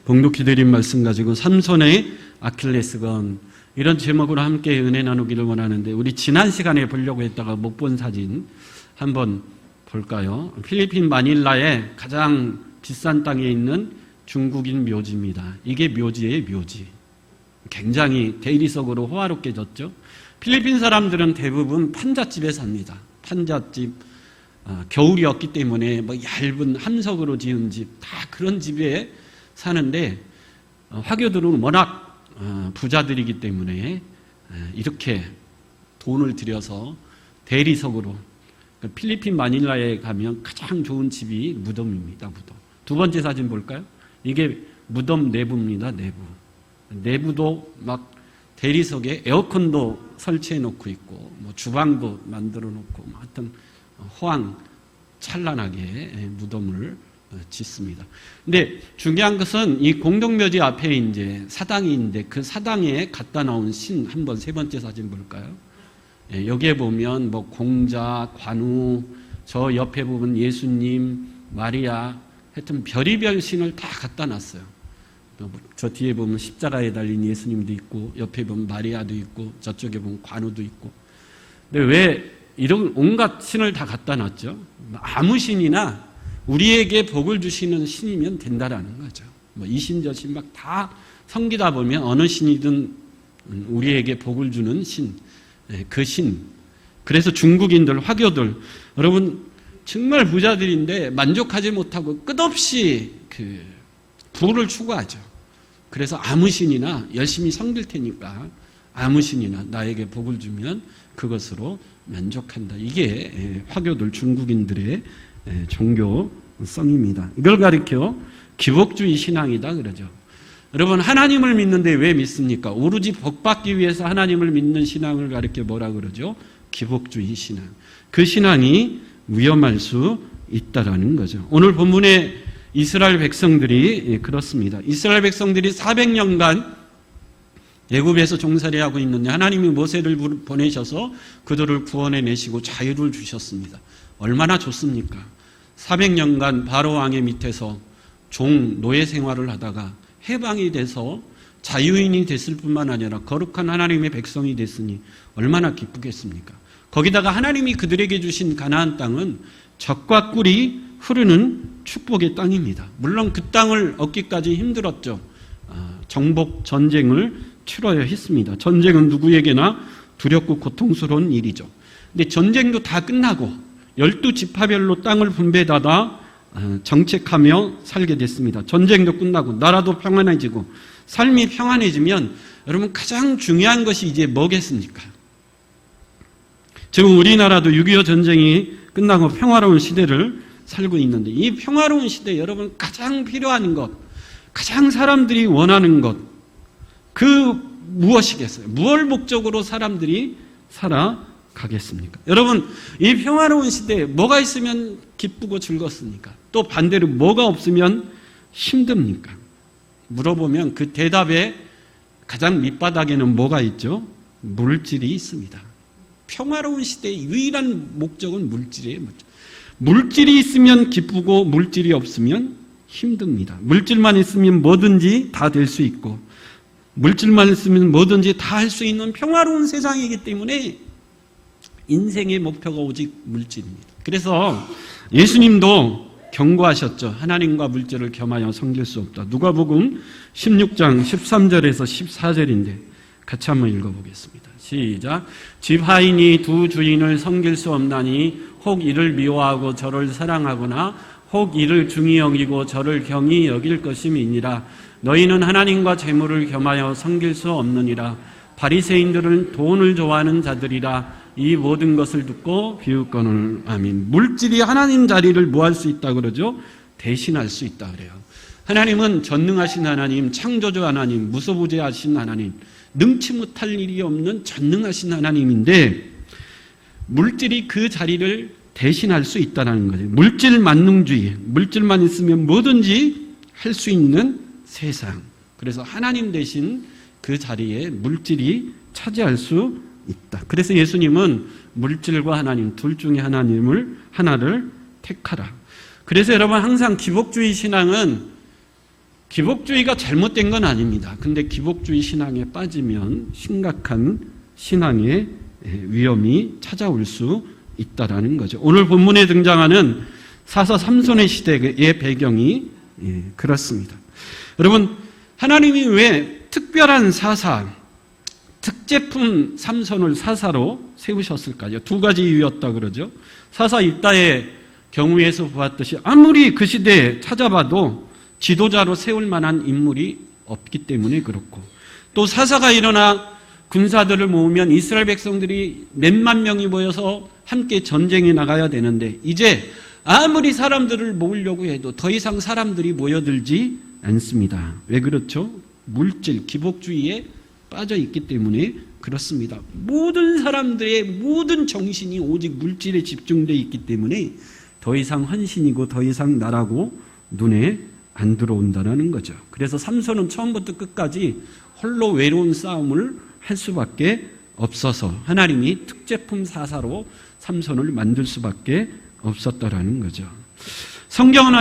봉독 기드린 말씀 가지고 삼손의 아킬레스건 이런 제목으로 함께 은혜 나누기를 원하는데, 우리 지난 시간에 보려고 했다가 못 본 사진 한번 볼까요? 필리핀 마닐라의 가장 비싼 땅에 있는 중국인 묘지입니다. 이게 묘지예요, 묘지. 굉장히 대리석으로 호화롭게 졌죠. 필리핀 사람들은 대부분 판잣집에 삽니다. 판잣집, 겨울이었기 때문에 얇은 함석으로 지은 집, 다 그런 집에 사는데, 화교들은 워낙 부자들이기 때문에 이렇게 돈을 들여서 대리석으로, 필리핀 마닐라에 가면 가장 좋은 집이 무덤입니다. 무덤. 두 번째 사진 볼까요? 이게 무덤 내부입니다. 내부도 막 대리석에 에어컨도 설치해 놓고 있고, 주방도 만들어 놓고, 하여튼 호황찬란하게 무덤을 짓습니다. 근데 중요한 것은 이 공동묘지 앞에 이제 사당이 있는데, 그 사당에 갖다 놓은 신, 한번 세 번째 사진 볼까요? 여기에 보면 공자, 관우, 저 옆에 보면 예수님, 마리아, 하여튼 별의별 신을 다 갖다 놨어요. 저 뒤에 보면 십자가에 달린 예수님도 있고, 옆에 보면 마리아도 있고, 저쪽에 보면 관우도 있고. 근데 왜 이런 온갖 신을 다 갖다 놨죠? 아무 신이나 우리에게 복을 주시는 신이면 된다라는 거죠. 이 신 저 신 막 다 섬기다 보면 어느 신이든 우리에게 복을 주는 신, 그 신. 그래서 중국인들, 화교들, 여러분 정말 부자들인데 만족하지 못하고 끝없이 부를 추구하죠. 그래서 아무 신이나 열심히 섬길 테니까 아무 신이나 나에게 복을 주면 그것으로 만족한다. 이게 화교들, 중국인들의 종교성입니다. 이걸 가리켜 기복주의 신앙이다 그러죠. 여러분, 하나님을 믿는데 왜 믿습니까? 오로지 복받기 위해서 하나님을 믿는 신앙을 가리켜 뭐라 그러죠? 기복주의 신앙. 그 신앙이 위험할 수 있다라는 거죠. 오늘 본문에 이스라엘 백성들이 그렇습니다. 이스라엘 백성들이 400년간 애굽에서 종살이하고 있는데, 하나님이 모세를 보내셔서 그들을 구원해 내시고 자유를 주셨습니다. 얼마나 좋습니까? 400년간 바로 왕의 밑에서 노예 생활을 하다가 해방이 돼서 자유인이 됐을 뿐만 아니라 거룩한 하나님의 백성이 됐으니 얼마나 기쁘겠습니까? 거기다가 하나님이 그들에게 주신 가나안 땅은 젖과 꿀이 흐르는 축복의 땅입니다. 물론 그 땅을 얻기까지 힘들었죠. 정복 전쟁을 치러야 했습니다. 전쟁은 누구에게나 두렵고 고통스러운 일이죠. 근데 전쟁도 다 끝나고 12지파별로 땅을 분배받아 정책하며 살게 됐습니다. 전쟁도 끝나고 나라도 평안해지고 삶이 평안해지면 여러분 가장 중요한 것이 이제 뭐겠습니까? 지금 우리나라도 6.25 전쟁이 끝나고 평화로운 시대를 살고 있는데, 이 평화로운 시대에 여러분 가장 필요한 것, 가장 사람들이 원하는 것, 그 무엇이겠어요? 무엇 목적으로 사람들이 살아가겠습니까? 여러분, 이 평화로운 시대에 뭐가 있으면 기쁘고 즐겁습니까? 또 반대로 뭐가 없으면 힘듭니까? 물어보면 그 대답에 가장 밑바닥에는 뭐가 있죠? 물질이 있습니다. 평화로운 시대의 유일한 목적은 물질이에요. 물질이 있으면 기쁘고 물질이 없으면 힘듭니다. 물질만 있으면 뭐든지 다 될 수 있고, 물질만 있으면 뭐든지 다 할 수 있는 평화로운 세상이기 때문에 인생의 목표가 오직 물질입니다. 그래서 예수님도 경고하셨죠. 하나님과 물질을 겸하여 섬길 수 없다. 누가복음 16장 13절에서 14절인데 같이 한번 읽어보겠습니다. 시작. 집 하인이 두 주인을 섬길 수 없나니 혹 이를 미워하고 저를 사랑하거나 혹 이를 중히 여기고 저를 경히 여길 것임이니라. 너희는 하나님과 재물을 겸하여 섬길 수 없느니라. 바리새인들은 돈을 좋아하는 자들이라. 이 모든 것을 듣고 비웃거늘. 아멘. 물질이 하나님 자리를 뭐 할 수 있다 그러죠? 대신할 수 있다 그래요. 하나님은 전능하신 하나님, 창조주 하나님, 무소부재하신 하나님, 능치 못할 일이 없는 전능하신 하나님인데, 물질이 그 자리를 대신할 수 있다는 거죠. 물질 만능주의, 물질만 있으면 뭐든지 할 수 있는 세상. 그래서 하나님 대신 그 자리에 물질이 차지할 수 있다. 그래서 예수님은 물질과 하나님 둘 중에 하나를 택하라. 그래서 여러분 항상 기복주의 신앙은 기복주의가 잘못된 건 아닙니다. 근데 기복주의 신앙에 빠지면 심각한 신앙의 위험이 찾아올 수 있다라는 거죠. 오늘 본문에 등장하는 사사 삼손의 시대의 배경이 그렇습니다. 여러분, 하나님이 왜 특별한 사사, 특제품 삼손을 사사로 세우셨을까요? 두 가지 이유였다 그러죠. 사사 입다의 경우에서 보았듯이 아무리 그 시대에 찾아봐도 지도자로 세울 만한 인물이 없기 때문에 그렇고, 또 사사가 일어나 군사들을 모으면 이스라엘 백성들이 몇만 명이 모여서 함께 전쟁에 나가야 되는데 이제 아무리 사람들을 모으려고 해도 더 이상 사람들이 모여들지 않습니다. 왜 그렇죠? 물질, 기복주의에 빠져 있기 때문에 그렇습니다. 모든 사람들의 모든 정신이 오직 물질에 집중되어 있기 때문에 더 이상 헌신이고 더 이상 나라고 눈에 안 들어온다는 거죠. 그래서 삼손은 처음부터 끝까지 홀로 외로운 싸움을 할 수밖에 없어서 하나님이 특제품 사사로 삼손을 만들 수밖에 없었다라는 거죠. 성경은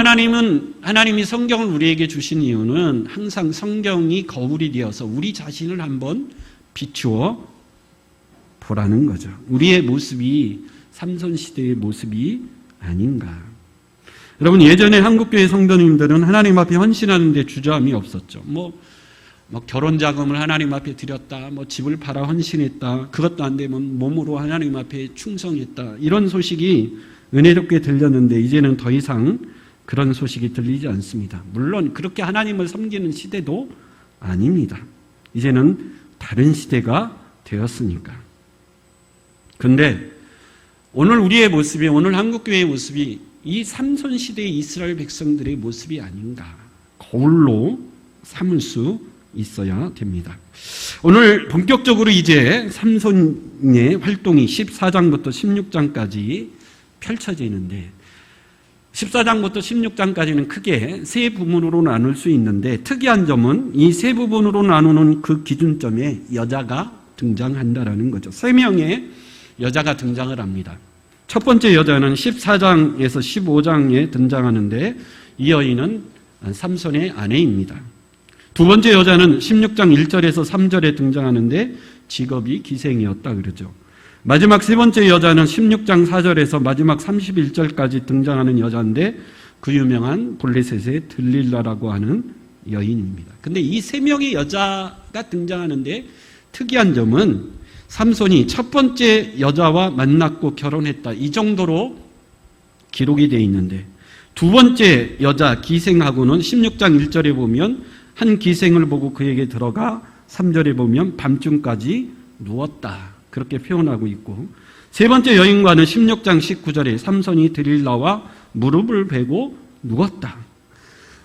하나님이 성경을 우리에게 주신 이유는 항상 성경이 거울이 되어서 우리 자신을 한번 비추어 보라는 거죠. 우리의 모습이 삼손 시대의 모습이 아닌가. 여러분, 예전에 한국교회 성도님들은 하나님 앞에 헌신하는 데 주저함이 없었죠. 뭐 결혼 자금을 하나님 앞에 드렸다, 집을 팔아 헌신했다, 그것도 안 되면 몸으로 하나님 앞에 충성했다, 이런 소식이 은혜롭게 들렸는데 이제는 더 이상 그런 소식이 들리지 않습니다. 물론 그렇게 하나님을 섬기는 시대도 아닙니다. 이제는 다른 시대가 되었으니까. 근데 오늘 우리의 모습이, 오늘 한국교회의 모습이 이 삼손 시대의 이스라엘 백성들의 모습이 아닌가, 거울로 삼을 수 있어야 됩니다. 오늘 본격적으로 이제 삼손의 활동이 14장부터 16장까지 펼쳐지는데 14장부터 16장까지는 크게 세 부분으로 나눌 수 있는데 특이한 점은 이 세 부분으로 나누는 그 기준점에 여자가 등장한다라는 거죠. 3명의 여자가 등장을 합니다. 첫 번째 여자는 14장에서 15장에 등장하는데 이 여인은 삼손의 아내입니다. 두 번째 여자는 16장 1절에서 3절에 등장하는데 직업이 기생이었다 그러죠. 마지막 세 번째 여자는 16장 4절에서 마지막 31절까지 등장하는 여자인데 그 유명한 블레셋의 들릴라라고 하는 여인입니다. 근데 이 세 명의 여자가 등장하는데 특이한 점은 삼손이 첫 번째 여자와 만났고 결혼했다, 이 정도로 기록이 되어 있는데 두 번째 여자 기생하고는 16장 1절에 보면 한 기생을 보고 그에게 들어가 3절에 보면 밤중까지 누웠다, 그렇게 표현하고 있고, 세 번째 여인과는 16장 19절에 삼손이 들릴라와 무릎을 베고 누웠다.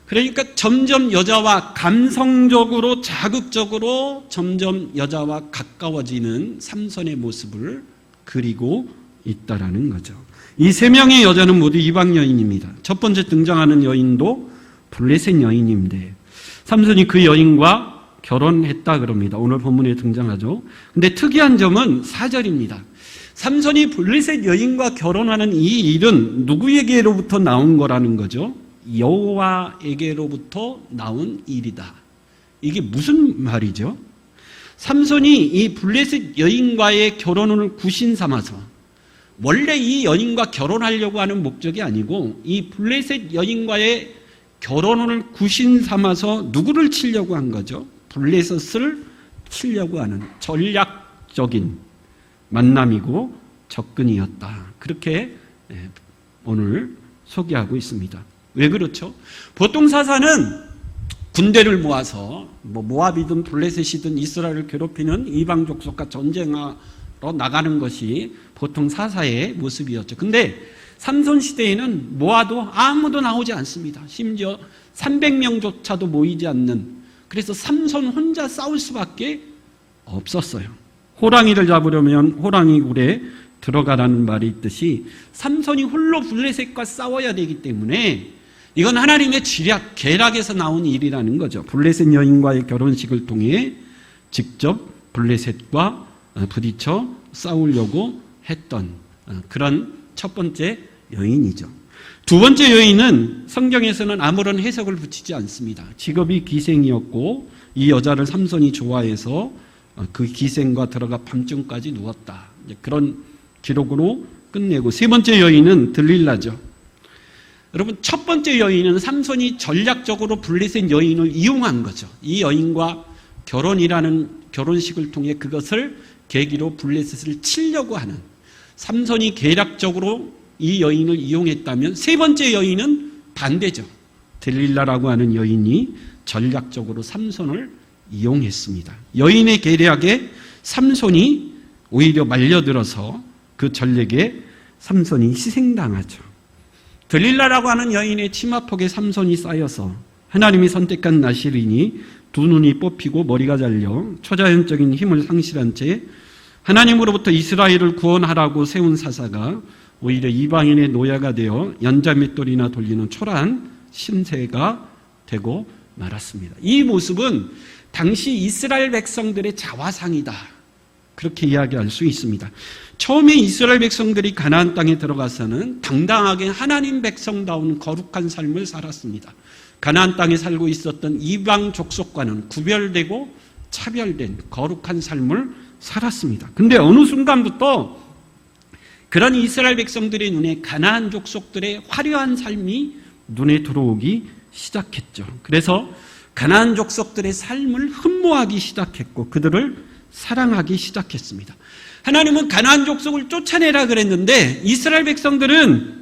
그러니까 점점 여자와 감성적으로 자극적으로 점점 여자와 가까워지는 삼손의 모습을 그리고 있다라는 거죠. 이 세 명의 여자는 모두 이방 여인입니다. 첫 번째 등장하는 여인도 블레셋 여인인데 삼손이 그 여인과 결혼했다 그럽니다. 오늘 본문에 등장하죠. 근데 특이한 점은 4절입니다. 삼손이 블레셋 여인과 결혼하는 이 일은 누구에게로부터 나온 거라는 거죠? 여호와에게로부터 나온 일이다. 이게 무슨 말이죠? 삼손이 이 블레셋 여인과의 결혼을 구신 삼아서, 원래 이 여인과 결혼하려고 하는 목적이 아니고 이 블레셋 여인과의 결혼을 구신 삼아서 누구를 치려고 한 거죠? 블레셋을 치려고 하는 전략적인 만남이고 접근이었다. 그렇게 오늘 소개하고 있습니다. 왜 그렇죠? 보통 사사는 군대를 모아서 모압이든 블레셋이든 이스라엘을 괴롭히는 이방 족속과 전쟁하러 나가는 것이 보통 사사의 모습이었죠. 근데 삼손 시대에는 모아도 아무도 나오지 않습니다. 심지어 300명조차도 모이지 않는, 그래서 삼손 혼자 싸울 수밖에 없었어요. 호랑이를 잡으려면 호랑이 굴에 들어가라는 말이 있듯이 삼손이 홀로 블레셋과 싸워야 되기 때문에 이건 하나님의 지략, 계략에서 나온 일이라는 거죠. 블레셋 여인과의 결혼식을 통해 직접 블레셋과 부딪혀 싸우려고 했던 그런 첫 번째 여인이죠. 두 번째 여인은 성경에서는 아무런 해석을 붙이지 않습니다. 직업이 기생이었고 이 여자를 삼손이 좋아해서 그 기생과 들어가 밤중까지 누웠다. 그런 기록으로 끝내고, 세 번째 여인은 들릴라죠. 여러분, 첫 번째 여인은 삼손이 전략적으로 블레셋 여인을 이용한 거죠. 이 여인과 결혼이라는 결혼식을 통해 그것을 계기로 블레셋을 치려고 하는, 삼손이 계략적으로 이 여인을 이용했다면, 세 번째 여인은 반대죠. 들릴라라고 하는 여인이 전략적으로 삼손을 이용했습니다. 여인의 계략에 삼손이 오히려 말려들어서 그 전략에 삼손이 희생당하죠. 들릴라라고 하는 여인의 치마폭에 삼손이 쌓여서 하나님이 선택한 나실인이 두 눈이 뽑히고 머리가 잘려 초자연적인 힘을 상실한 채 하나님으로부터 이스라엘을 구원하라고 세운 사사가 오히려 이방인의 노예가 되어 연자맷돌이나 돌리는 초라한 신세가 되고 말았습니다. 이 모습은 당시 이스라엘 백성들의 자화상이다, 그렇게 이야기할 수 있습니다. 처음에 이스라엘 백성들이 가나안 땅에 들어가서는 당당하게 하나님 백성다운 거룩한 삶을 살았습니다. 가나안 땅에 살고 있었던 이방 족속과는 구별되고 차별된 거룩한 삶을 살았습니다. 근데 어느 순간부터 그런 이스라엘 백성들의 눈에 가나안 족속들의 화려한 삶이 눈에 들어오기 시작했죠. 그래서 가나안 족속들의 삶을 흠모하기 시작했고 그들을 사랑하기 시작했습니다. 하나님은 가나안 족속을 쫓아내라 그랬는데 이스라엘 백성들은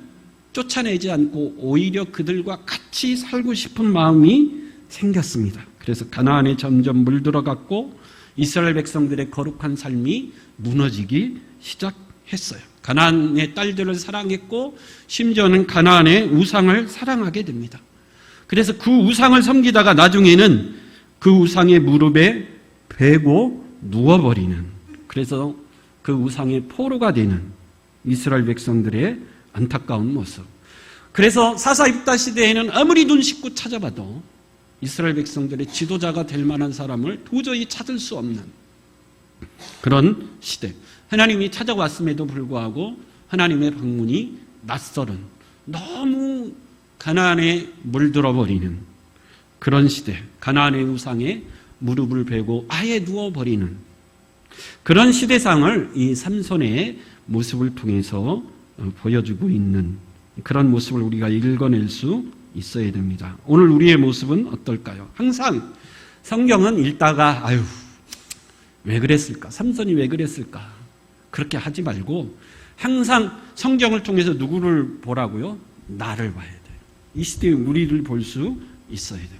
쫓아내지 않고 오히려 그들과 같이 살고 싶은 마음이 생겼습니다. 그래서 가나안에 점점 물들어갔고 이스라엘 백성들의 거룩한 삶이 무너지기 시작했어요. 가나안의 딸들을 사랑했고 심지어는 가나안의 우상을 사랑하게 됩니다. 그래서 그 우상을 섬기다가 나중에는 그 우상의 무릎에 베고 누워버리는, 그래서 그 우상의 포로가 되는 이스라엘 백성들의 안타까운 모습. 그래서 사사입다 시대에는 아무리 눈 씻고 찾아봐도 이스라엘 백성들의 지도자가 될 만한 사람을 도저히 찾을 수 없는 그런 시대. 하나님이 찾아왔음에도 불구하고 하나님의 방문이 낯설은, 너무 가나안에 물들어버리는 그런 시대. 가나안의 우상에 무릎을 베고 아예 누워버리는 그런 시대상을 이 삼손의 모습을 통해서 보여주고 있는 그런 모습을 우리가 읽어낼 수 있어야 됩니다. 오늘 우리의 모습은 어떨까요? 항상 성경은 읽다가 아유 왜 그랬을까? 삼손이 왜 그랬을까? 그렇게 하지 말고 항상 성경을 통해서 누구를 보라고요? 나를 봐야 돼요. 이 시대의 우리를 볼 수 있어야 됩니다.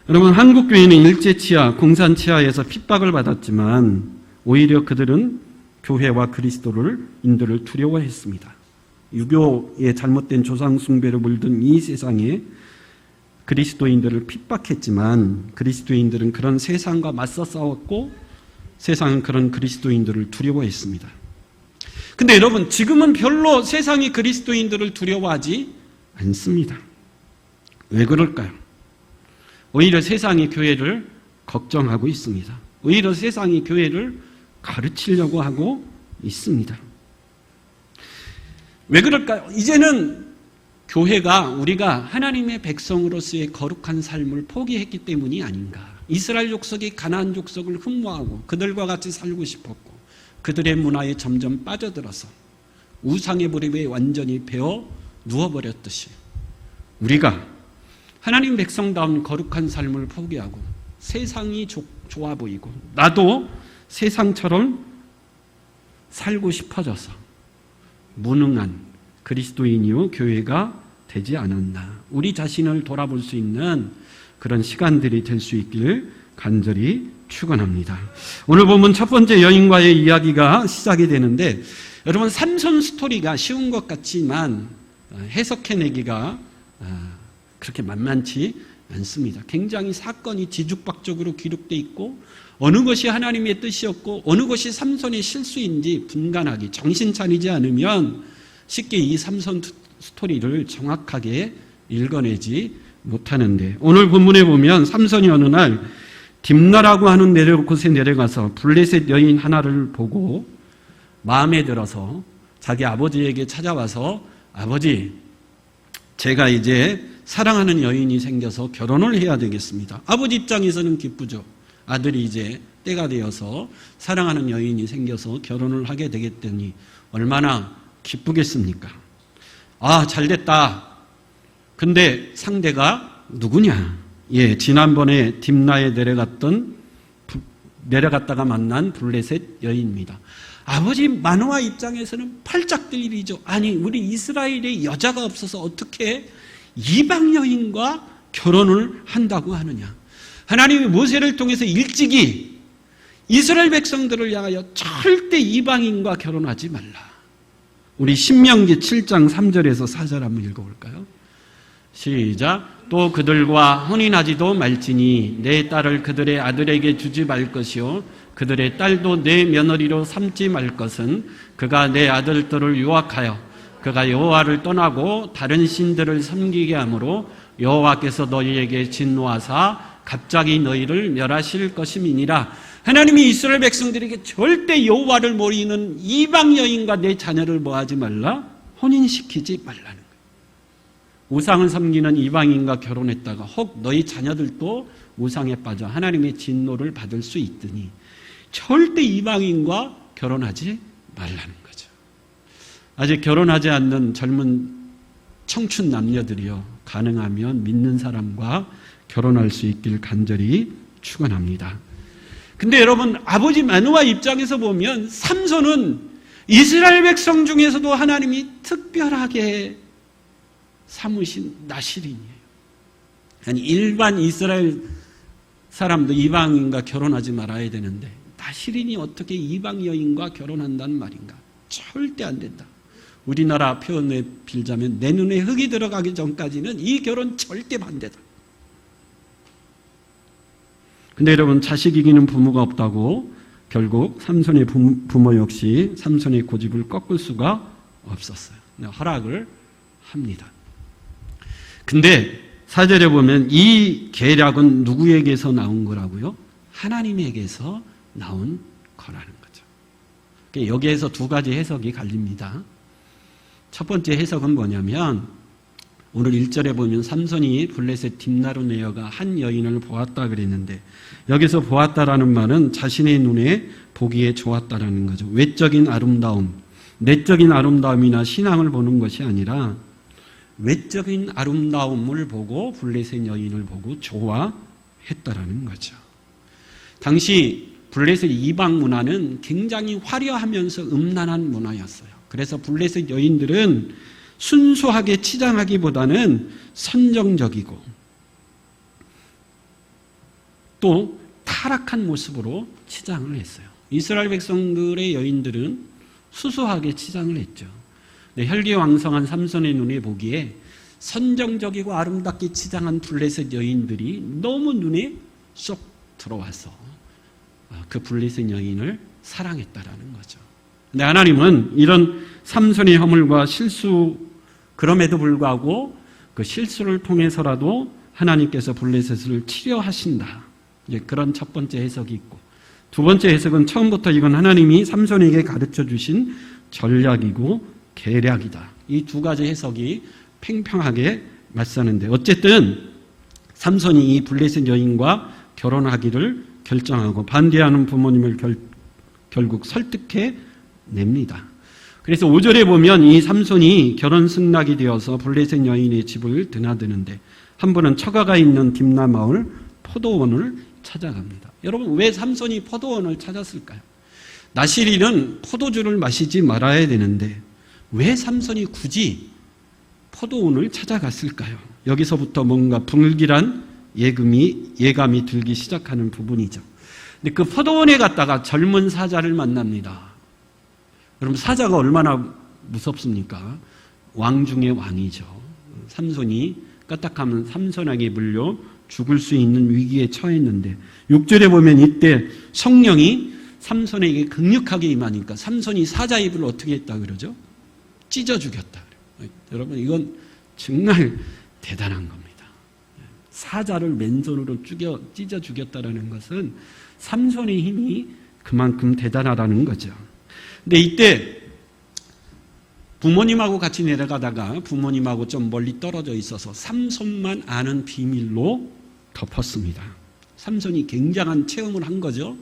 여러분, 한국교회는 일제치하, 공산치하에서 핍박을 받았지만 오히려 그들은 교회와 그리스도를 인도를 두려워했습니다. 유교의 잘못된 조상 숭배로 물든 이 세상에 그리스도인들을 핍박했지만 그리스도인들은 그런 세상과 맞서 싸웠고 세상은 그런 그리스도인들을 두려워했습니다. 근데 여러분, 지금은 별로 세상이 그리스도인들을 두려워하지 않습니다. 왜 그럴까요? 오히려 세상이 교회를 걱정하고 있습니다. 오히려 세상이 교회를 가르치려고 하고 있습니다. 왜 그럴까요? 이제는 교회가 우리가 하나님의 백성으로서의 거룩한 삶을 포기했기 때문이 아닌가. 이스라엘 족속이 가나안 족속을 흠모하고 그들과 같이 살고 싶었고 그들의 문화에 점점 빠져들어서 우상의 무릎에 완전히 베어 누워버렸듯이 우리가 하나님 백성다운 거룩한 삶을 포기하고 세상이 좋아 보이고 나도 세상처럼 살고 싶어져서 무능한 그리스도인이요 교회가 되지 않았나. 우리 자신을 돌아볼 수 있는 그런 시간들이 될 수 있길 간절히 축원합니다. 오늘 보면 첫 번째 여인과의 이야기가 시작이 되는데 여러분, 삼손 스토리가 쉬운 것 같지만 해석해내기가 그렇게 만만치 않습니다. 굉장히 사건이 뒤죽박죽으로 기록되어 있고 어느 것이 하나님의 뜻이었고 어느 것이 삼손의 실수인지 분간하기, 정신 차리지 않으면 쉽게 이 삼손 스토리를 정확하게 읽어내지 못하는데, 오늘 본문에 보면 삼손이 어느 날 딥나라고 하는 곳에 내려가서 블레셋 여인 하나를 보고 마음에 들어서 자기 아버지에게 찾아와서 아버지, 제가 이제 사랑하는 여인이 생겨서 결혼을 해야 되겠습니다. 아버지 입장에서는 기쁘죠. 아들이 이제 때가 되어서 사랑하는 여인이 생겨서 결혼을 하게 되겠더니 얼마나 기쁘겠습니까? 아, 잘됐다. 근데 상대가 누구냐? 예, 지난번에 딥나에 내려갔다가 만난 블레셋 여인입니다. 아버지 마노아 입장에서는 팔짝 뛸 일이죠. 아니, 우리 이스라엘에 여자가 없어서 어떻게 이방 여인과 결혼을 한다고 하느냐? 하나님이 모세를 통해서 일찍이 이스라엘 백성들을 향하여 절대 이방인과 결혼하지 말라. 우리 신명기 7장 3절에서 4절 한번 읽어볼까요? 시작. 또 그들과 혼인하지도 말지니 내 딸을 그들의 아들에게 주지 말 것이요 그들의 딸도 내 며느리로 삼지 말 것은 그가 내 아들들을 유혹하여 그가 여호와를 떠나고 다른 신들을 섬기게 하므로 여호와께서 너희에게 진노하사 갑자기 너희를 멸하실 것임이니라. 하나님이 이스라엘 백성들에게 절대 여호와를 모르는 이방 여인과 내 자녀를 뭐하지 말라? 혼인시키지 말라는 거예요. 우상을 섬기는 이방인과 결혼했다가 혹 너희 자녀들도 우상에 빠져 하나님의 진노를 받을 수 있더니 절대 이방인과 결혼하지 말라는 거죠. 아직 결혼하지 않는 젊은 청춘 남녀들이요, 가능하면 믿는 사람과 결혼할 수 있길 간절히 축원합니다. 근데 여러분, 아버지 마노아 입장에서 보면 삼손은 이스라엘 백성 중에서도 하나님이 특별하게 삼으신 나실인이에요. 아니, 일반 이스라엘 사람도 이방인과 결혼하지 말아야 되는데 나실인이 어떻게 이방 여인과 결혼한다는 말인가? 절대 안 된다. 우리나라 표현에 빌자면 내 눈에 흙이 들어가기 전까지는 이 결혼 절대 반대다. 근데 여러분, 자식 이기는 부모가 없다고 결국 삼손의 부모 역시 삼손의 고집을 꺾을 수가 없었어요. 허락을 합니다. 근데 4절에 보면 이 계략은 누구에게서 나온 거라고요? 하나님에게서 나온 거라는 거죠. 여기에서 두 가지 해석이 갈립니다. 첫 번째 해석은 뭐냐면 오늘 1절에 보면 삼손이 블레셋 딥나로 내려가 한 여인을 보았다 그랬는데 여기서 보았다라는 말은 자신의 눈에 보기에 좋았다라는 거죠. 외적인 아름다움, 내적인 아름다움이나 신앙을 보는 것이 아니라 외적인 아름다움을 보고 블레셋 여인을 보고 좋아했다라는 거죠. 당시 블레셋 이방 문화는 굉장히 화려하면서 음란한 문화였어요. 그래서 블레셋 여인들은 순수하게 치장하기보다는 선정적이고 또 타락한 모습으로 치장을 했어요. 이스라엘 백성들의 여인들은 수수하게 치장을 했죠. 혈기왕성한 삼손의 눈에 보기에 선정적이고 아름답게 치장한 블레셋 여인들이 너무 눈에 쏙 들어와서 그 블레셋 여인을 사랑했다라는 거죠. 근데 하나님은 이런 삼손의 허물과 실수, 그럼에도 불구하고 그 실수를 통해서라도 하나님께서 블레셋을 치료하신다. 그런 첫 번째 해석이 있고, 두 번째 해석은 처음부터 이건 하나님이 삼손에게 가르쳐 주신 전략이고 계략이다. 이 두 가지 해석이 팽팽하게 맞서는데 어쨌든 삼손이 이 블레셋 여인과 결혼하기를 결정하고 반대하는 부모님을 결국 설득해 냅니다. 그래서 5절에 보면 이 삼손이 결혼 승낙이 되어서 블레셋 여인의 집을 드나드는데 한 번은 처가가 있는 딥나 마을 포도원을 찾아갑니다. 여러분, 왜 삼손이 포도원을 찾았을까요? 나실인은 포도주를 마시지 말아야 되는데 왜 삼손이 굳이 포도원을 찾아갔을까요? 여기서부터 뭔가 불길한 예감이 들기 시작하는 부분이죠. 근데 그 포도원에 갔다가 젊은 사자를 만납니다. 여러분, 사자가 얼마나 무섭습니까? 왕 중의 왕이죠. 삼손이 까딱하면 삼손에게 물려 죽을 수 있는 위기에 처했는데 6절에 보면 이때 성령이 삼손에게 강력하게 임하니까 삼손이 사자 입을 어떻게 했다 그러죠? 찢어 죽였다. 여러분, 이건 정말 대단한 겁니다. 사자를 맨손으로 찢어 죽였다는 것은 삼손의 힘이 그만큼 대단하다는 거죠. 근데 이때 부모님하고 같이 내려가다가 부모님하고 좀 멀리 떨어져 있어서 삼손만 아는 비밀로 덮었습니다. 삼손이 굉장한 체험을 한 거죠.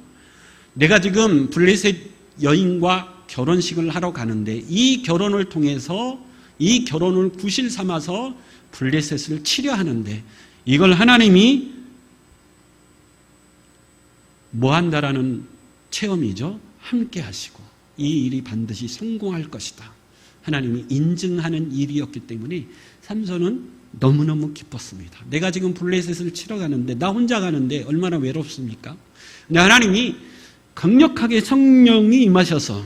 내가 지금 블레셋 여인과 결혼식을 하러 가는데 이 결혼을 통해서 이 결혼을 구실 삼아서 블레셋을 치려 하는데 이걸 하나님이 뭐 한다라는 체험이죠. 함께 하시고 이 일이 반드시 성공할 것이다. 하나님이 인증하는 일이었기 때문에 삼손은 너무너무 기뻤습니다. 내가 지금 블레셋을 치러 가는데 나 혼자 가는데 얼마나 외롭습니까? 근데 하나님이 강력하게 성령이 임하셔서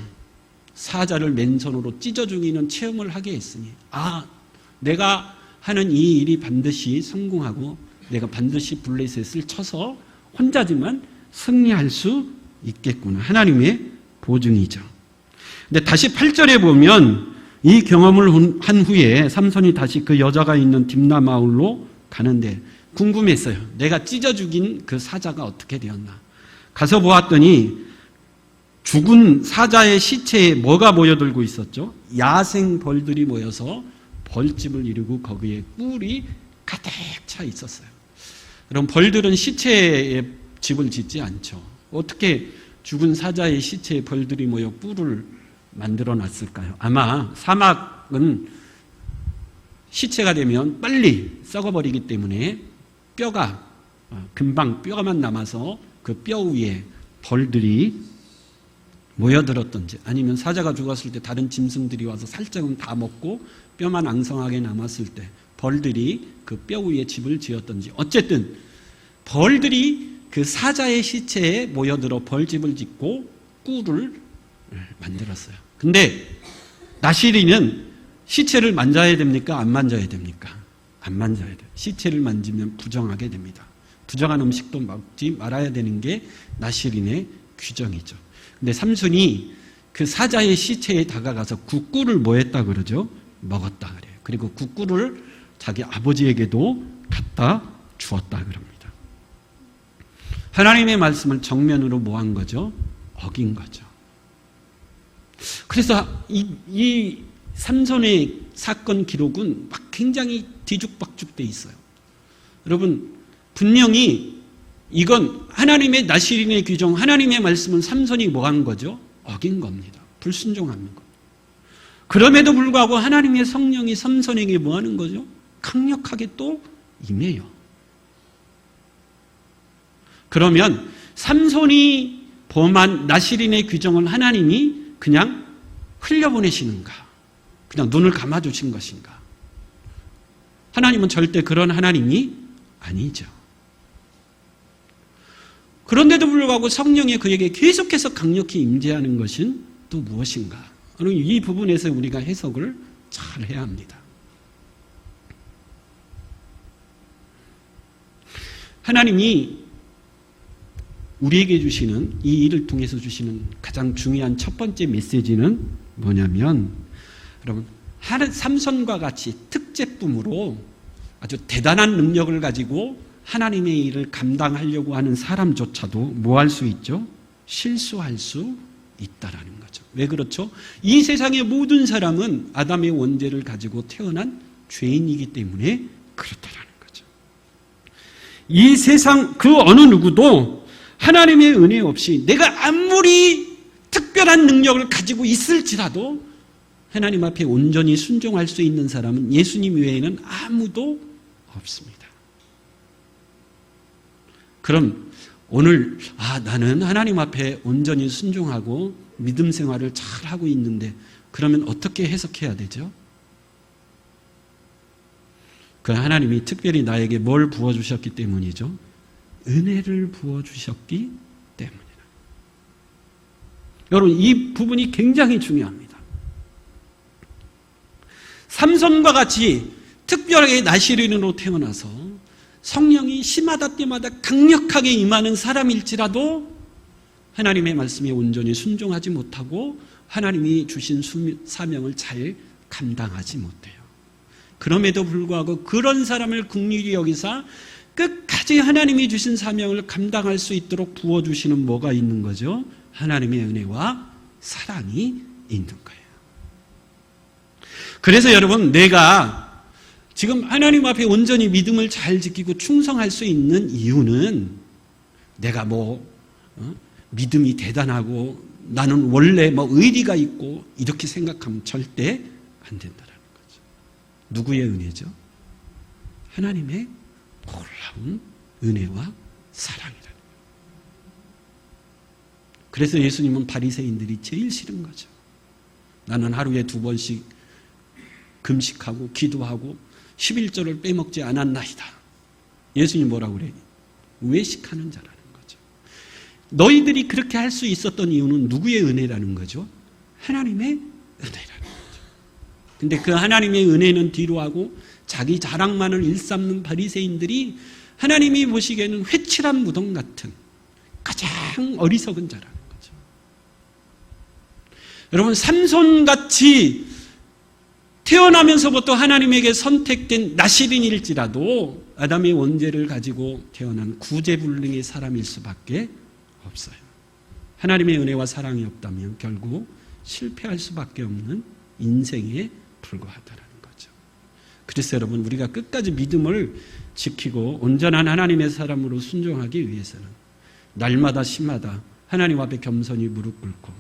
사자를 맨손으로 찢어 죽이는 체험을 하게 했으니 내가 하는 이 일이 반드시 성공하고 내가 반드시 블레셋을 쳐서 혼자지만 승리할 수 있겠구나. 하나님의 보증이죠. 근데 다시 8절에 보면 이 경험을 한 후에 삼손이 다시 그 여자가 있는 딥나 마을로 가는데 궁금했어요. 내가 찢어 죽인 그 사자가 어떻게 되었나. 가서 보았더니 죽은 사자의 시체에 뭐가 모여들고 있었죠? 야생 벌들이 모여서 벌집을 이루고 거기에 꿀이 가득 차 있었어요. 그럼 벌들은 시체에 집을 짓지 않죠. 어떻게 죽은 사자의 시체에 벌들이 모여 꿀을 만들어 놨을까요? 아마 사막은 시체가 되면 빨리 썩어버리기 때문에 금방 뼈만 남아서 그 뼈 위에 벌들이 모여들었던지 아니면 사자가 죽었을 때 다른 짐승들이 와서 살짝은 다 먹고 뼈만 앙성하게 남았을 때 벌들이 그 뼈 위에 집을 지었던지 어쨌든 벌들이 그 사자의 시체에 모여들어 벌집을 짓고 꿀을 만들었어요. 근데 나시린은 시체를 만져야 됩니까? 안 만져야 됩니까? 안 만져야 돼요. 시체를 만지면 부정하게 됩니다. 부정한 음식도 먹지 말아야 되는 게 나시린의 규정이죠. 근데 삼손이 그 사자의 시체에 다가가서 그 꿀을 뭐 했다 그러죠? 먹었다 그래요. 그리고 그 꿀을 자기 아버지에게도 갖다 주었다 그럽니다. 하나님의 말씀을 정면으로 뭐 한 거죠? 어긴 거죠. 그래서 이 삼손의 사건 기록은 막 굉장히 뒤죽박죽 돼 있어요. 여러분 분명히 이건 하나님의 나시린의 규정, 하나님의 말씀은 삼손이 뭐 한 거죠? 어긴 겁니다. 불순종하는 것. 그럼에도 불구하고 하나님의 성령이 삼손에게 뭐 하는 거죠? 강력하게 또 임해요. 그러면 삼손이 범한 나시린의 규정을 하나님이 그냥 흘려보내시는가? 그냥 눈을 감아주신 것인가? 하나님은 절대 그런 하나님이 아니죠. 그런데도 불구하고 성령이 그에게 계속해서 강력히 임재하는 것은 또 무엇인가? 이 부분에서 우리가 해석을 잘 해야 합니다. 하나님이 우리에게 주시는 이 일을 통해서 주시는 가장 중요한 첫 번째 메시지는 뭐냐면 여러분 삼손과 같이 특제품으로 아주 대단한 능력을 가지고 하나님의 일을 감당하려고 하는 사람조차도 뭐 할 수 있죠? 실수할 수 있다라는 거죠. 왜 그렇죠? 이 세상의 모든 사람은 아담의 원죄를 가지고 태어난 죄인이기 때문에 그렇다라는 거죠. 이 세상 그 어느 누구도 하나님의 은혜 없이 내가 아무리 특별한 능력을 가지고 있을지라도 하나님 앞에 온전히 순종할 수 있는 사람은 예수님 외에는 아무도 없습니다. 그럼 오늘 나는 하나님 앞에 온전히 순종하고 믿음 생활을 잘 하고 있는데 그러면 어떻게 해석해야 되죠? 그 하나님이 특별히 나에게 뭘 부어주셨기 때문이죠? 은혜를 부어주셨기 때문이다. 여러분 이 부분이 굉장히 중요합니다. 삼손과 같이 특별하게 나시린으로 태어나서 성령이 시마다 때마다 강력하게 임하는 사람일지라도 하나님의 말씀에 온전히 순종하지 못하고 하나님이 주신 사명을 잘 감당하지 못해요. 그럼에도 불구하고 그런 사람을 긍휼히 여기사 끝까지 하나님이 주신 사명을 감당할 수 있도록 부어주시는 뭐가 있는 거죠? 하나님의 은혜와 사랑이 있는 거예요. 그래서 여러분, 내가 지금 하나님 앞에 온전히 믿음을 잘 지키고 충성할 수 있는 이유는 내가 믿음이 대단하고 나는 원래 의리가 있고 이렇게 생각하면 절대 안 된다는 거죠. 누구의 은혜죠? 하나님의 놀라운 은혜와 사랑이라는 거예요. 그래서 예수님은 바리새인들이 제일 싫은 거죠. 나는 하루에 2번씩 금식하고 기도하고 11조를 빼먹지 않았나이다. 예수님 뭐라고 그래요? 외식하는 자라는 거죠. 너희들이 그렇게 할 수 있었던 이유는 누구의 은혜라는 거죠? 하나님의 은혜라는 거죠. 근데 그 하나님의 은혜는 뒤로 하고 자기 자랑만을 일삼는 바리새인들이 하나님이 보시기에는 회칠한 무덤 같은 가장 어리석은 자라는 거죠. 여러분, 삼손같이 태어나면서부터 하나님에게 선택된 나시린일지라도 아담의 원죄를 가지고 태어난 구제불능의 사람일 수밖에 없어요. 하나님의 은혜와 사랑이 없다면 결국 실패할 수밖에 없는 인생에 불과하다는 거죠. 그래서 여러분, 우리가 끝까지 믿음을 지키고 온전한 하나님의 사람으로 순종하기 위해서는 날마다 시마다 하나님 앞에 겸손히 무릎 꿇고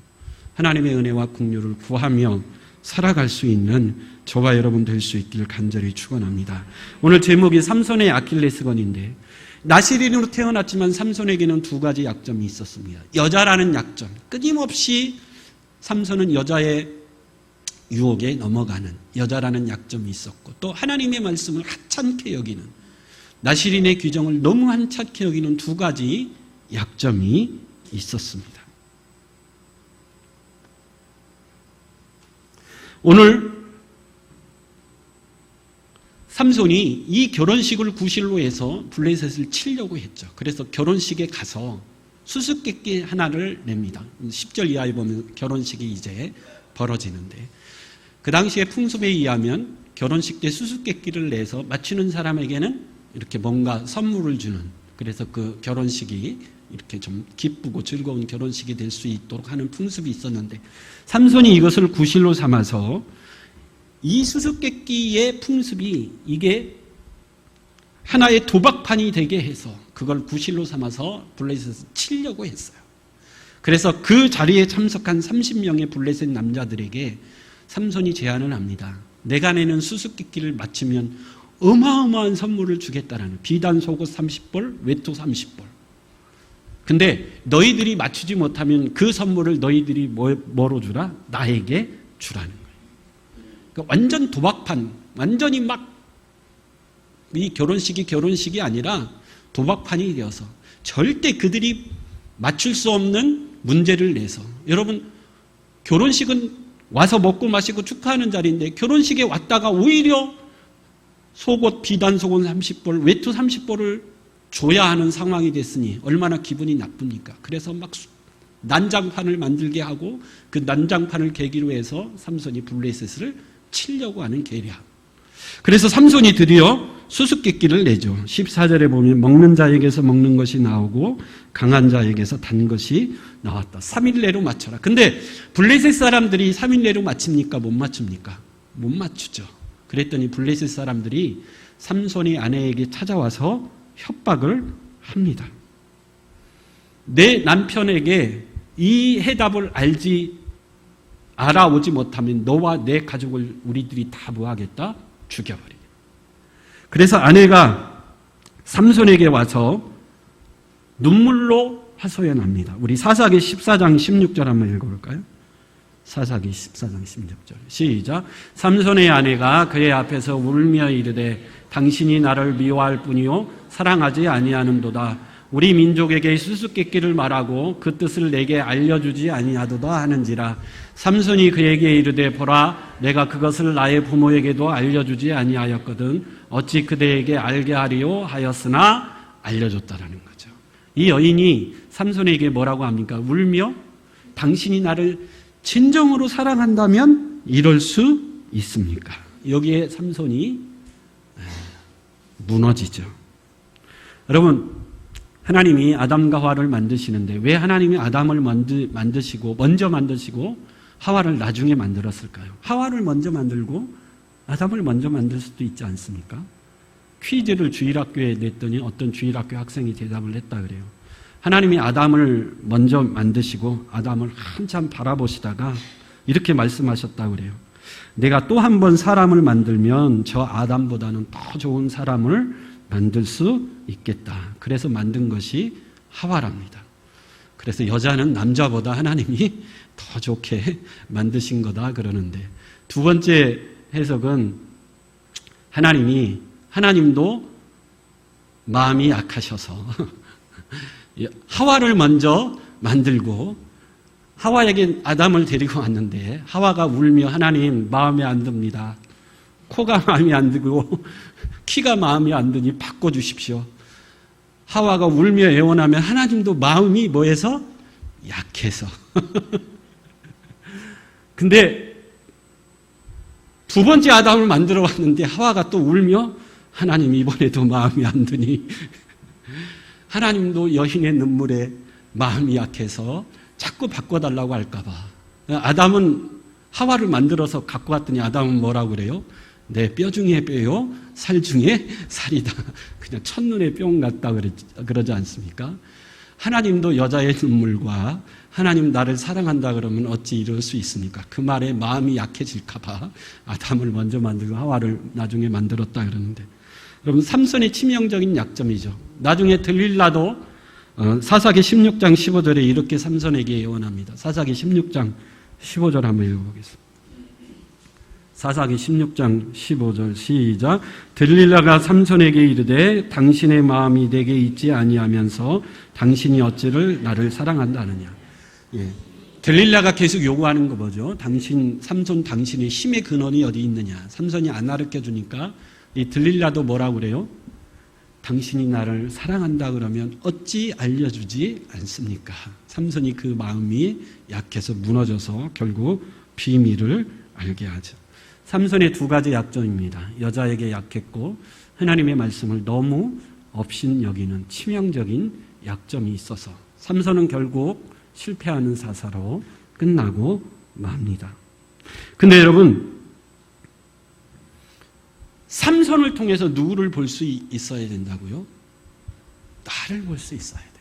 하나님의 은혜와 긍휼을 구하며 살아갈 수 있는 저와 여러분 될 수 있기를 간절히 축원합니다. 오늘 제목이 삼손의 아킬레스건인데, 나시린으로 태어났지만 삼손에게는 2가지 약점이 있었습니다. 여자라는 약점, 끊임없이 삼손은 여자의 유혹에 넘어가는 여자라는 약점이 있었고, 또 하나님의 말씀을 하찮게 여기는, 나시린의 규정을 너무 하찮게 여기는 2가지 약점이 있었습니다. 오늘 삼손이 이 결혼식을 구실로 해서 블레셋을 치려고 했죠. 그래서 결혼식에 가서 수수께끼 하나를 냅니다. 10절 이하에 보면 결혼식이 이제 벌어지는데, 그 당시의 풍습에 의하면 결혼식 때 수수께끼를 내서 맞추는 사람에게는 이렇게 뭔가 선물을 주는, 그래서 그 결혼식이 이렇게 좀 기쁘고 즐거운 결혼식이 될 수 있도록 하는 풍습이 있었는데, 삼손이 이것을 구실로 삼아서 이 수수께끼의 풍습이 이게 하나의 도박판이 되게 해서 그걸 구실로 삼아서 블레셋을 치려고 했어요. 그래서 그 자리에 참석한 30명의 블레셋 남자들에게 삼손이 제안을 합니다. 내가 내는 수수께끼를 맞추면 어마어마한 선물을 주겠다라는, 비단 속옷 30벌, 외투 30벌. 근데 너희들이 맞추지 못하면 그 선물을 너희들이 뭐로 주라? 나에게 주라는 거예요. 그러니까 완전 도박판, 완전히 이 결혼식이 아니라 도박판이 되어서 절대 그들이 맞출 수 없는 문제를 내서, 여러분, 결혼식은 와서 먹고 마시고 축하하는 자리인데 결혼식에 왔다가 오히려 속옷, 비단 속옷 30벌, 외투 30벌을 줘야 하는 상황이 됐으니 얼마나 기분이 나쁩니까? 그래서 난장판을 만들게 하고 그 난장판을 계기로 해서 삼손이 블레셋을 치려고 하는 계략. 그래서 삼손이 드디어 수수께끼를 내죠. 14절에 보면 먹는 자에게서 먹는 것이 나오고 강한 자에게서 단 것이 나왔다. 3일 내로 맞춰라. 근데 블레셋 사람들이 3일 내로 맞춥니까? 못 맞춥니까? 못 맞추죠. 그랬더니 블레셋 사람들이 삼손의 아내에게 찾아와서 협박을 합니다. 내 남편에게 이 해답을 알아오지 못하면 너와 내 가족을 우리들이 다 뭐하겠다? 죽여버리겠다. 그래서 아내가 삼손에게 와서 눈물로 하소연합니다. 우리 사사기 14장 16절 한번 읽어볼까요? 사사기 14장 16절 시작. 삼손의 아내가 그의 앞에서 울며 이르되 당신이 나를 미워할 뿐이요 사랑하지 아니하는도다. 우리 민족에게 수수께끼를 말하고 그 뜻을 내게 알려주지 아니하도다 하는지라. 삼손이 그에게 이르되 보라 내가 그것을 나의 부모에게도 알려주지 아니하였거든 어찌 그대에게 알게 하리요 하였으나 알려줬다라는 거죠. 이 여인이 삼손에게 뭐라고 합니까? 울며 당신이 나를 진정으로 사랑한다면 이럴 수 있습니까? 여기에 삼손이 무너지죠. 여러분, 하나님이 아담과 하와를 만드시는데 왜 하나님이 아담을 먼저 만드시고 하와를 나중에 만들었을까요? 하와를 먼저 만들고 아담을 먼저 만들 수도 있지 않습니까? 퀴즈를 주일학교에 냈더니 어떤 주일학교 학생이 대답을 했다 그래요. 하나님이 아담을 먼저 만드시고 아담을 한참 바라보시다가 이렇게 말씀하셨다 그래요. 내가 또 한 번 사람을 만들면 저 아담보다는 더 좋은 사람을 만들 수 있겠다. 그래서 만든 것이 하와랍니다. 그래서 여자는 남자보다 하나님이 더 좋게 만드신 거다 그러는데, 두 번째 해석은 하나님도 마음이 약하셔서 하와를 먼저 만들고 하와에게 아담을 데리고 왔는데 하와가 울며 하나님 마음에 안 듭니다. 코가 마음에 안 들고 키가 마음에 안 드니 바꿔주십시오. 하와가 울며 애원하면 하나님도 마음이 뭐해서? 약해서. 근데 두 번째 아담을 만들어 왔는데 하와가 또 울며 하나님 이번에도 마음이 안 드니 하나님도 여인의 눈물에 마음이 약해서 자꾸 바꿔달라고 할까봐. 아담은 하와를 만들어서 갖고 왔더니 아담은 뭐라고 그래요? 내 뼈 중에 뼈요, 살 중에 살이다. 그냥 첫눈에 뿅 같다 그러지 않습니까? 하나님도 여자의 눈물과 하나님 나를 사랑한다 그러면 어찌 이럴 수 있습니까? 그 말에 마음이 약해질까봐 아담을 먼저 만들고 하와를 나중에 만들었다 그러는데, 여러분 삼손의 치명적인 약점이죠. 나중에 들릴라도 사사기 16장 15절에 이렇게 삼손에게 예언합니다. 사사기 16장 15절 한번 읽어보겠습니다. 사사기 16장 15절 시작. 들릴라가 삼손에게 이르되 당신의 마음이 내게 있지 아니하면서 당신이 어찌를 나를 사랑한다느냐. 예. 들릴라가 계속 요구하는 거 뭐죠? 삼손 당신의 힘의 근원이 어디 있느냐. 삼손이 안 가르쳐 주니까 이 들릴라도 뭐라고 그래요? 당신이 나를 사랑한다 그러면 어찌 알려주지 않습니까? 삼손이 그 마음이 약해서 무너져서 결국 비밀을 알게 하죠. 삼손의 두 가지 약점입니다. 여자에게 약했고 하나님의 말씀을 너무 업신여기는 치명적인 약점이 있어서 삼손은 결국 실패하는 사사로 끝나고 맙니다. 근데 여러분, 삼손을 통해서 누구를 볼 수 있어야 된다고요? 나를 볼 수 있어야 돼요.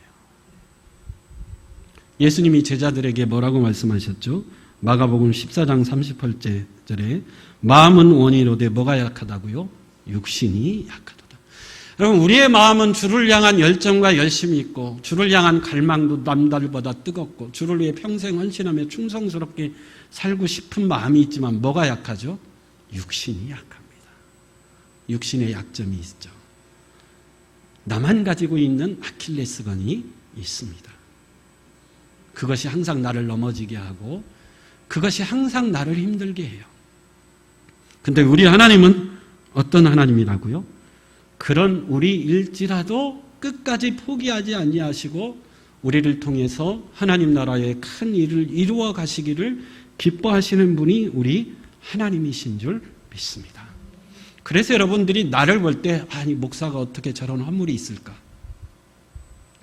예수님이 제자들에게 뭐라고 말씀하셨죠? 마가복음 14장 38절에 마음은 원이로되 뭐가 약하다고요? 육신이 약하도다. 여러분, 우리의 마음은 주를 향한 열정과 열심이 있고 주를 향한 갈망도 남들보다 뜨겁고 주를 위해 평생 헌신하며 충성스럽게 살고 싶은 마음이 있지만 뭐가 약하죠? 육신이 약합니다. 육신의 약점이 있죠. 나만 가지고 있는 아킬레스건이 있습니다. 그것이 항상 나를 넘어지게 하고 그것이 항상 나를 힘들게 해요. 근데 우리 하나님은 어떤 하나님이라고요? 그런 우리일지라도 끝까지 포기하지 아니하시고 우리를 통해서 하나님 나라의 큰 일을 이루어 가시기를 기뻐하시는 분이 우리 하나님이신 줄 믿습니다. 그래서 여러분들이 나를 볼 때 아니 목사가 어떻게 저런 허물이 있을까?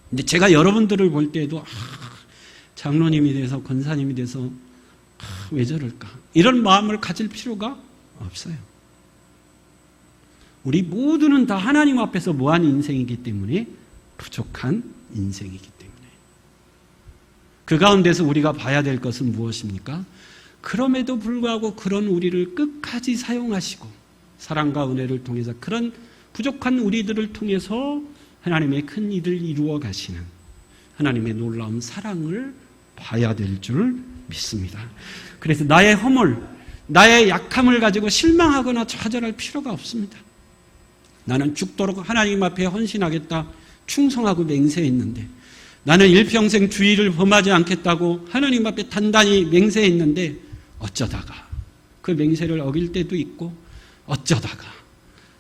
근데 제가 여러분들을 볼 때에도 장로님이 돼서 권사님이 돼서 왜 저럴까? 이런 마음을 가질 필요가 없어요. 우리 모두는 다 하나님 앞에서 뭐한 인생이기 때문에 부족한 인생이기 때문에 그 가운데서 우리가 봐야 될 것은 무엇입니까? 그럼에도 불구하고 그런 우리를 끝까지 사용하시고 사랑과 은혜를 통해서 그런 부족한 우리들을 통해서 하나님의 큰 일을 이루어 가시는 하나님의 놀라운 사랑을 봐야 될 줄 믿습니다. 그래서 나의 허물, 나의 약함을 가지고 실망하거나 좌절할 필요가 없습니다. 나는 죽도록 하나님 앞에 헌신하겠다 충성하고 맹세했는데, 나는 일평생 주의를 범하지 않겠다고 하나님 앞에 단단히 맹세했는데 어쩌다가 그 맹세를 어길 때도 있고 어쩌다가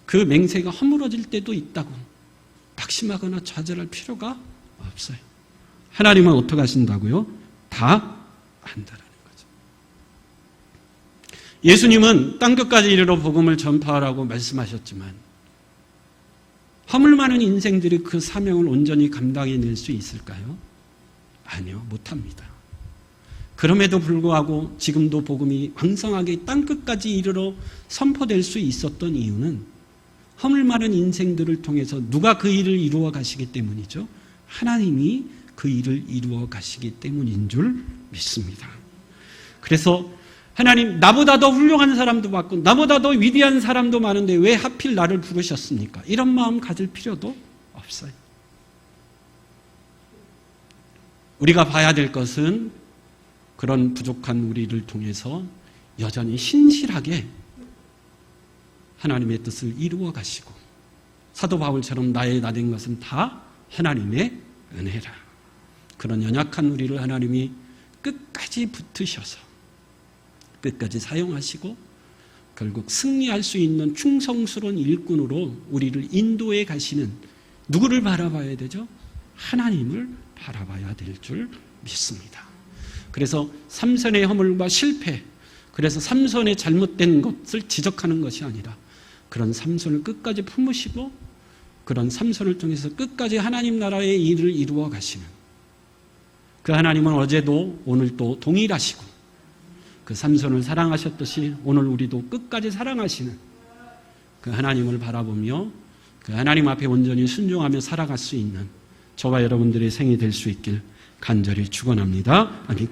그 맹세가 허물어질 때도 있다고 낙심하거나 좌절할 필요가 없어요. 하나님은 어떻게 하신다고요? 다 안다라는 거죠. 예수님은 땅끝까지 이르러 복음을 전파하라고 말씀하셨지만 허물 많은 인생들이 그 사명을 온전히 감당해낼 수 있을까요? 아니요, 못합니다. 그럼에도 불구하고 지금도 복음이 왕성하게 땅끝까지 이르러 선포될 수 있었던 이유는 허물 많은 인생들을 통해서 누가 그 일을 이루어 가시기 때문이죠. 하나님이 그 일을 이루어 가시기 때문인 줄 믿습니다. 그래서 하나님, 나보다 더 훌륭한 사람도 많고 나보다 더 위대한 사람도 많은데 왜 하필 나를 부르셨습니까? 이런 마음 가질 필요도 없어요. 우리가 봐야 될 것은 그런 부족한 우리를 통해서 여전히 신실하게 하나님의 뜻을 이루어 가시고, 사도 바울처럼 나의 나 된 것은 다 하나님의 은혜라. 그런 연약한 우리를 하나님이 끝까지 붙으셔서 끝까지 사용하시고 결국 승리할 수 있는 충성스러운 일꾼으로 우리를 인도해 가시는, 누구를 바라봐야 되죠? 하나님을 바라봐야 될 줄 믿습니다. 그래서 삼손의 허물과 실패, 그래서 삼손의 잘못된 것을 지적하는 것이 아니라 그런 삼손을 끝까지 품으시고 그런 삼손을 통해서 끝까지 하나님 나라의 일을 이루어 가시는 그 하나님은 어제도 오늘도 동일하시고 그 삼손을 사랑하셨듯이 오늘 우리도 끝까지 사랑하시는 그 하나님을 바라보며 그 하나님 앞에 온전히 순종하며 살아갈 수 있는 저와 여러분들의 생이 될 수 있길 간절히 축원합니다. 아멘.